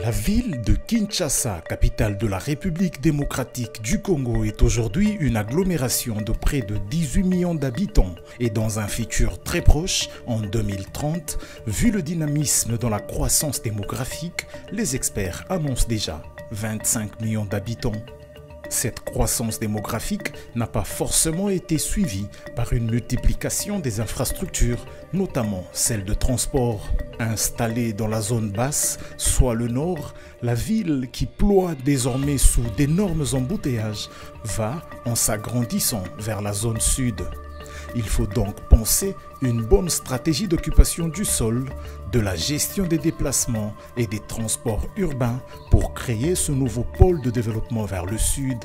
La ville de Kinshasa, capitale de la République démocratique du Congo, est aujourd'hui une agglomération de près de 18 millions d'habitants et dans un futur très proche, en 2030, vu le dynamisme dans la croissance démographique, les experts annoncent déjà 25 millions d'habitants. Cette croissance démographique n'a pas forcément été suivie par une multiplication des infrastructures, notamment celles de transport. Installée dans la zone basse, soit le nord, la ville qui ploie désormais sous d'énormes embouteillages va en s'agrandissant vers la zone sud. Il faut donc penser une bonne stratégie d'occupation du sol, de la gestion des déplacements et des transports urbains pour créer ce nouveau pôle de développement vers le sud.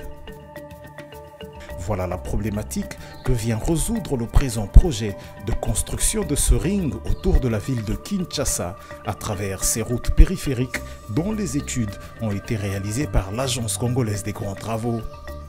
Voilà la problématique que vient résoudre le présent projet de construction de ce ring autour de la ville de Kinshasa à travers ces routes périphériques dont les études ont été réalisées par l'Agence congolaise des grands travaux.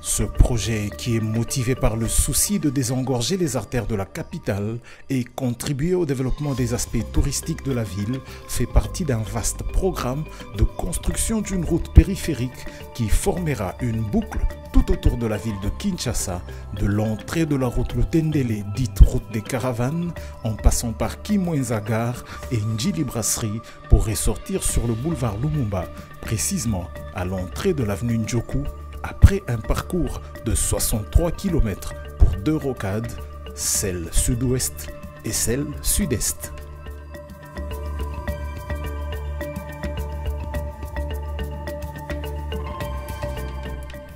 Ce projet, qui est motivé par le souci de désengorger les artères de la capitale et contribuer au développement des aspects touristiques de la ville, fait partie d'un vaste programme de construction d'une route périphérique qui formera une boucle tout autour de la ville de Kinshasa, de l'entrée de la route Lutendele, dite route des caravanes, en passant par Kimwenza Gare et Njili Brasserie pour ressortir sur le boulevard Lumumba, précisément à l'entrée de l'avenue Ndjoku, après un parcours de 63 km pour deux rocades, celle sud-ouest et celle sud-est.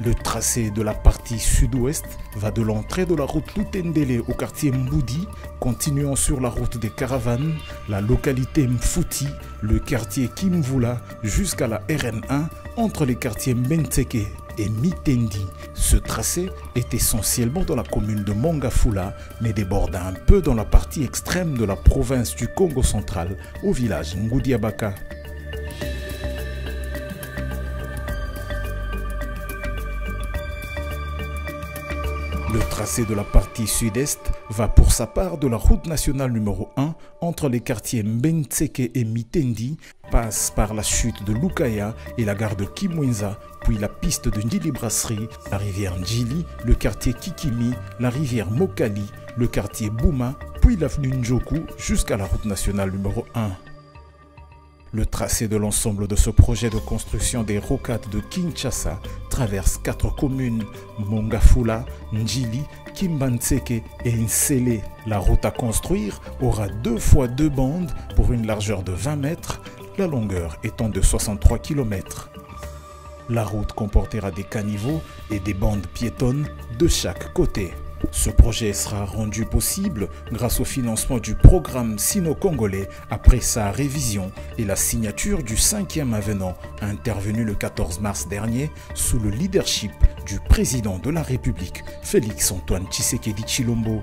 Le tracé de la partie sud-ouest va de l'entrée de la route Lutendele au quartier Mboudi, continuant sur la route des caravanes, la localité Mfouti, le quartier Kimvula, jusqu'à la RN1 entre les quartiers Mbenteke et Mitendi. Ce tracé est essentiellement dans la commune de Mongafula, mais déborde un peu dans la partie extrême de la province du Congo central, au village Ngoudiabaka. Le tracé de la partie sud-est va pour sa part de la route nationale numéro 1 entre les quartiers Mbenteke et Mitendi, passe par la chute de Lukaya et la gare de Kimwenza, puis la piste de Njili Brasserie, la rivière Njili, le quartier Kikimi, la rivière Mokali, le quartier Bouma, puis l'avenue Ndjoku jusqu'à la route nationale numéro 1. Le tracé de l'ensemble de ce projet de construction des rocades de Kinshasa traverse 4 communes, Mongafula, Njili, Kimbantseke et Nsele. La route à construire aura 2 fois 2 bandes pour une largeur de 20 mètres, la longueur étant de 63 km. La route comportera des caniveaux et des bandes piétonnes de chaque côté. Ce projet sera rendu possible grâce au financement du programme sino-congolais après sa révision et la signature du 5e avenant intervenu le 14 mars dernier sous le leadership du président de la République, Félix-Antoine Tshisekedi Tshilombo.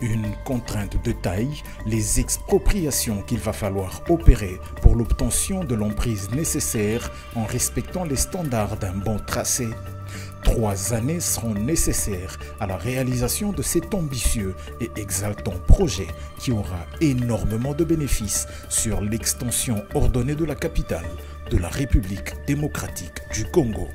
Une contrainte de taille, les expropriations qu'il va falloir opérer pour l'obtention de l'emprise nécessaire en respectant les standards d'un bon tracé. 3 années seront nécessaires à la réalisation de cet ambitieux et exaltant projet qui aura énormément de bénéfices sur l'extension ordonnée de la capitale de la République démocratique du Congo.